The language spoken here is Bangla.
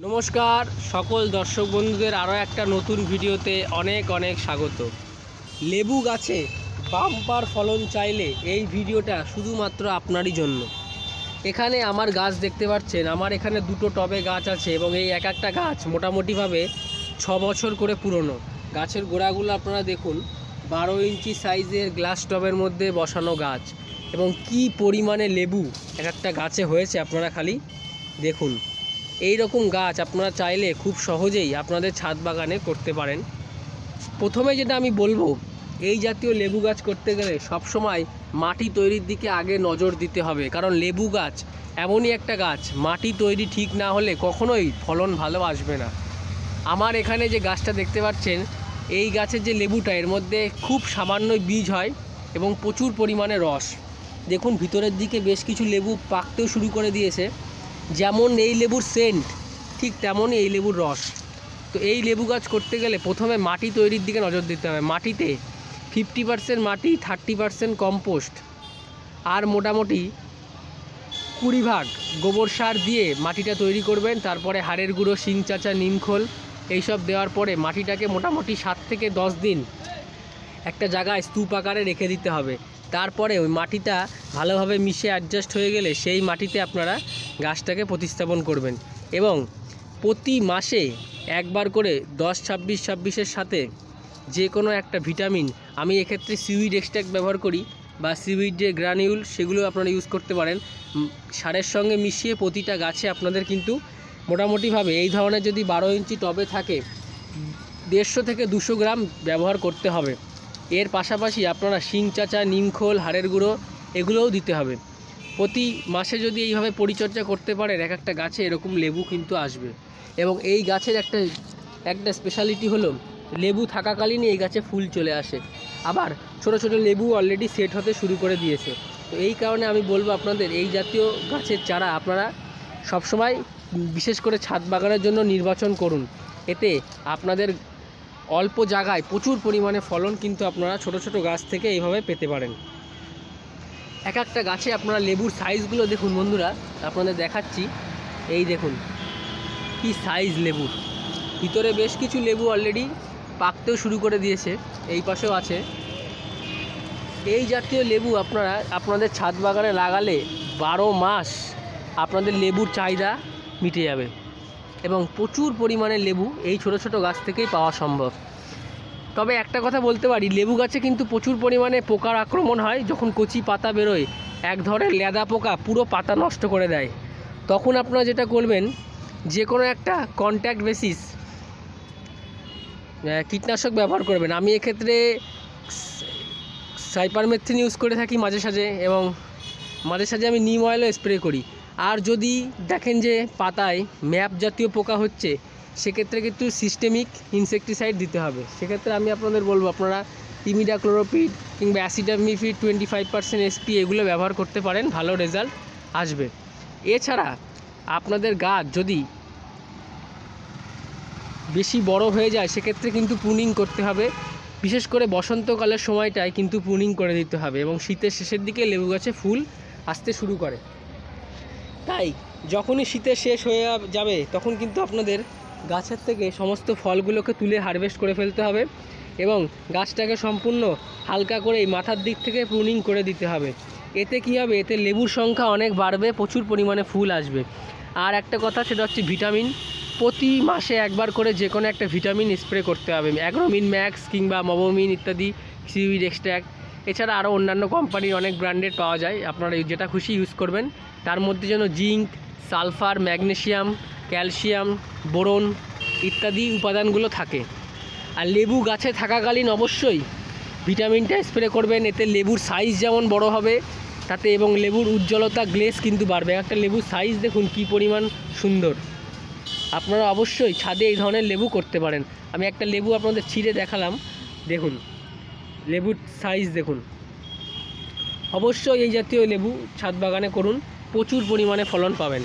নমস্কার সকল দর্শক বন্ধুদের আরও একটা নতুন ভিডিওতে অনেক অনেক স্বাগত। লেবু গাছে বাম্পার ফলন চাইলে এই ভিডিওটা শুধুমাত্র আপনারই জন্য। এখানে আমার গাছ দেখতে পাচ্ছেন, আমার এখানে দুটো টবে গাছ আছে এবং এই এক একটা গাছ মোটামুটিভাবে 6 বছর করে পুরনো। গাছের গোড়াগুলো আপনারা দেখুন, 12 ইঞ্চি সাইজের গ্লাস টবের মধ্যে বসানো গাছ এবং কি পরিমাণে লেবু এক একটা গাছে হয়েছে আপনারা খালি দেখুন। এই রকম গাছ আপনারা চাইলে খুব সহজেই আপনাদের ছাদ বাগানে করতে পারেন। প্রথমে যেটা আমি বলবো, এই জাতীয় লেবু গাছ করতে গেলে সবসময় মাটি তৈরির দিকে আগে নজর দিতে হবে, কারণ লেবু গাছ এমনই একটা গাছ, মাটি তৈরি ঠিক না হলে কখনোই ফলন ভালো আসবে না। আমার এখানে যে গাছটা দেখতে পাচ্ছেন, এই গাছের যে লেবুটা, এর মধ্যে খুব সামান্য বীজ হয় এবং প্রচুর পরিমাণে রস। দেখুন ভিতরের দিকে বেশ কিছু লেবু পাকতেও শুরু করে দিয়েছে। যেমন এই লেবুর সেন্ট, ঠিক তেমনই এই লেবুর রস। তো এই লেবু গাছ করতে গেলে প্রথমে মাটি তৈরির দিকে নজর দিতে হবে। মাটিতে 50% মাটি, 30% কম্পোস্ট আর মোটামুটি 20 ভাগ গোবর সার দিয়ে মাটিটা তৈরি করবেন। তারপরে হাড়ের গুঁড়ো, শিং চাচা, নিমখোল এইসব দেওয়ার পরে মাটিটাকে মোটামুটি 7 থেকে 10 দিন একটা জায়গায় স্তূপ আকারে রেখে দিতে হবে। তারপরে ওই মাটিটা ভালোভাবে মিশে অ্যাডজাস্ট হয়ে গেলে সেই মাটিতে আপনারা গাছটাকে প্রতিস্থাপন করবেন এবং প্রতি মাসে একবার করে 10-26-26-এর সাথে যে কোনো একটা ভিটামিন, আমি এক্ষেত্রে সিউইড এক্সট্র্যাক্ট ব্যবহার করি বা সিউইড যে গ্রানিউল সেগুলো আপনারা ইউজ করতে পারেন, সারের সঙ্গে মিশিয়ে প্রতিটা গাছে আপনাদের কিন্তু মোটামুটিভাবে এই ধরনের যদি 12 ইঞ্চি টবে থাকে 150 থেকে 200 গ্রাম ব্যবহার করতে হবে। এর পাশাপাশি আপনারা শিং চাচা, নিমখোল, হাড়ের গুঁড়ো এগুলোও দিতে হবে। প্রতি মাসে যদি এইভাবে পরিচর্যা করতে পারেন, এক একটা গাছে এরকম লেবু কিন্তু আসবে। এবং এই গাছের একটা স্পেশালিটি হলো, লেবু থাকাকালীনই এই গাছে ফুল চলে আসে, আবার ছোট ছোট লেবু অলরেডি সেট হতে শুরু করে দিয়েছে। তো এই কারণে আমি বলবো আপনাদের এই জাতীয় গাছের চারা আপনারা সবসময় বিশেষ করে ছাদ বাগানের জন্য নির্বাচন করুন। এতে আপনাদের অল্প জায়গায় প্রচুর পরিমাণে ফলন কিন্তু আপনারা ছোট ছোট গাছ থেকে এইভাবে পেতে পারেন। এক একটা গাছে আপনারা লেবুর সাইজগুলো দেখুন বন্ধুরা, আপনাদের দেখাচ্ছি। এই দেখুন কি সাইজ লেবুর, ভিতরে বেশ কিছু লেবু অলরেডি পাকতেও শুরু করে দিয়েছে, এই পাশেও আছে। এই জাতীয় লেবু আপনারা আপনাদের ছাদ বাগানে লাগালে 12 মাস আপনাদের লেবুর চাহিদা মিটে যাবে এবং প্রচুর পরিমাণে লেবু এই ছোট ছোট গাছ থেকেই পাওয়া সম্ভব। তবে একটা কথা বলতে পারি, লেবু গাছে কিন্তু প্রচুর পরিমাণে পোকার আক্রমণ হয়। যখন কচি পাতা বেরোয়, এক ধরনের লেদা পোকা পুরো পাতা নষ্ট করে দেয়। তখন আপনারা যেটা করবেন, যে কোনো একটা কন্ট্যাক্ট বেসিস কীটনাশক ব্যবহার করবেন। আমি এক্ষেত্রে সাইপারমেথ্রিন ইউজ করে থাকি মাঝে সাঝে, এবং মাঝে সাঝে আমি নিম অয়েলও স্প্রে করি। আর যদি দেখেন যে পাতায় ম্যাপ জাতীয় পোকা হচ্ছে, সেক্ষেত্রে কিন্তু সিস্টেমিক ইনসেকটিসাইড দিতে হবে। সেক্ষেত্রে আমি আপনাদের বলবো আপনারা ইমিডাক্লোরোপিড কিংবা অ্যাসিটামিফিড 25% SP এগুলো ব্যবহার করতে পারেন, ভালো রেজাল্ট আসবে। এছাড়া আপনাদের গাছ যদি বেশি বড় হয়ে যায়, সেক্ষেত্রে কিন্তু প্রুনিং করতে হবে। বিশেষ করে বসন্তকালের সময়টায় কিন্তু প্রুনিং করে দিতে হবে এবং শীতের শেষের দিকে লেবু গাছে ফুল আসতে শুরু করে। তাই যখনই শীতের শেষ হয়ে যাবে, তখন কিন্তু আপনাদের গাছের থেকে সমস্ত ফলগুলোকে তুলে হারভেস্ট করে ফেলতে হবে এবং গাছটাকে সম্পূর্ণ হালকা করে এই মাথার দিক থেকে প্রুনিং করে দিতে হবে। এতে কী হবে, এতে লেবুর সংখ্যা অনেক বাড়বে, প্রচুর পরিমাণে ফুল আসবে। আর একটা কথা, সেটা হচ্ছে ভিটামিন। প্রতি মাসে একবার করে যে কোনো একটা ভিটামিন স্প্রে করতে হবে, অ্যাগ্রোমিন ম্যাক্স কিংবা মবোমিন ইত্যাদি, সিউইড এক্সট্র্যাক্ট। এছাড়া আরও অন্যান্য কোম্পানির অনেক ব্র্যান্ডেড পাওয়া যায়, আপনারা যেটা খুশি ইউজ করবেন। তার মধ্যে যেন zinc, sulphur, magnesium, calcium, boron ইত্যাদি উপাদানগুলো থাকে। আর লেবু গাছে থাকাকালীন অবশ্যই ভিটামিনটা স্প্রে করবেন। এতে লেবুর সাইজ যেমন বড় হবে তাতে, এবং লেবুর উজ্জ্বলতা, গ্লেজ কিন্তু বাড়বে। একটা লেবুর সাইজ দেখুন কী পরিমাণ সুন্দর। আপনারা অবশ্যই ছাদে এই ধরনের লেবু করতে পারেন। আমি একটা লেবু আপনাদের ছিঁড়ে দেখালাম, দেখুন লেবুর সাইজ দেখুন। অবশ্যই এই জাতীয় লেবু ছাদ বাগানে করুন, প্রচুর পরিমাণে ফলন পাবেন।